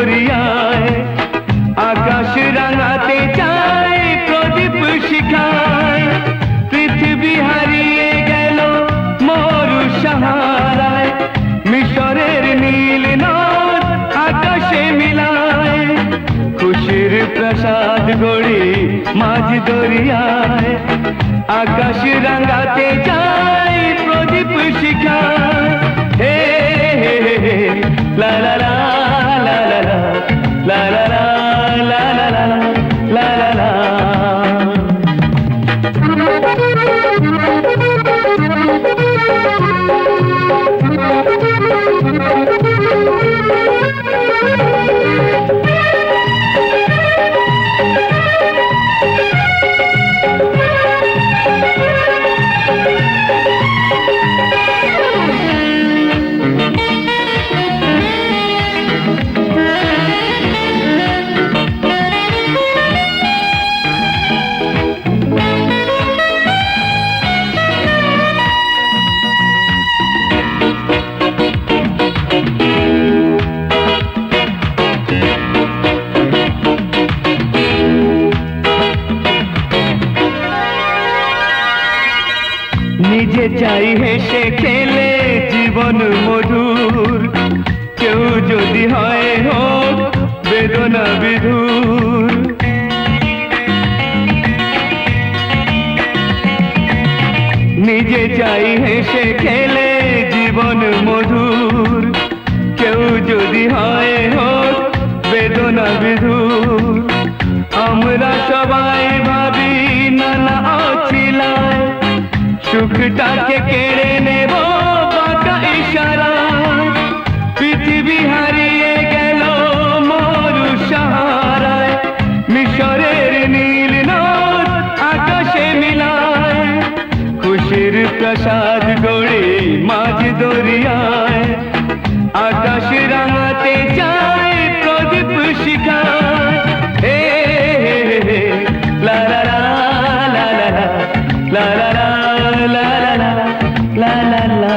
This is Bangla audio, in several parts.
দরিয়ায় আকাশ রাঙাতে চায় প্রদীপ শিখায় পৃথিবী হারিয়ে গেল মরু সাহারায় মিশরের নীল নদ আকাশে মিলায় খুশির প্রাসাদ গড়ি মাঝ দরিয়ায় আকাশ রাঙাতে চায় প্রদীপ শিখায় হে হে হে লা লা লা লা লা লা লা লা লা লা লা লা লা লা। নিজে চাই হেসে খেলে জীবন মধুর কেউ যদি হয় হোক বেদনা বিধুর নিজে চাই হেসে খেলে জীবন মধুর কেউ যদি হয় হোক বেদনা বিধুর আমরা সবাই ভাবি নানা অছিলায় সুখটাকে কেড়ে নেব বাঁকা ইশারায় পৃথিবী হারিয়ে গেল মরু সাহারায় মিশরের নীল নদ আকাশে মিলায় খুশির প্রাসাদ গড়ে মাঝ দরিয়ায় আকাশ রাঙাতে চায় প্রদীপ শিখায় হে হে হে লা লা লা লা লা লা লা লা la la la la la la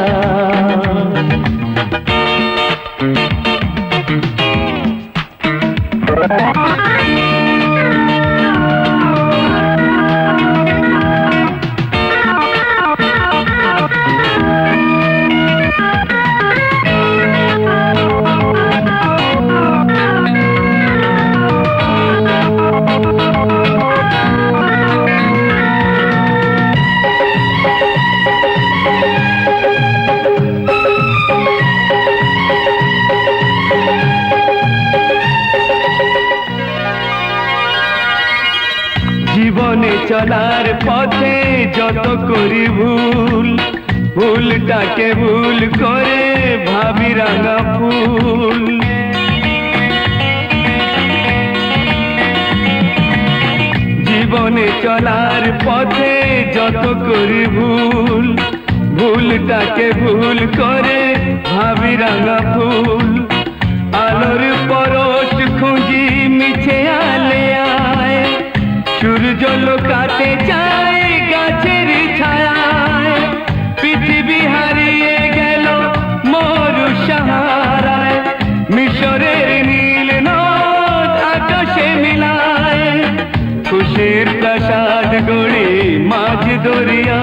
জীবনে চলার পথে যত করি ভুল ভুলটাকে ভুল করে ভাবি রাঙা ফুল জীবনে চলার পথে যত করি ভুল ভুলটাকে ভুল করে ভাবি রাঙা ফুল আলোর পরশ খুঁজি মিছে আলে আয় সূর্য লোকাতে চায় গাছের ছায়ায় পৃথিবী হারিয়ে গেল মরু সাহারায় মিশরের নীল নদ আকাশে মিলায় খুশির প্রাসাদ গড়ে মাঝ দরিয়া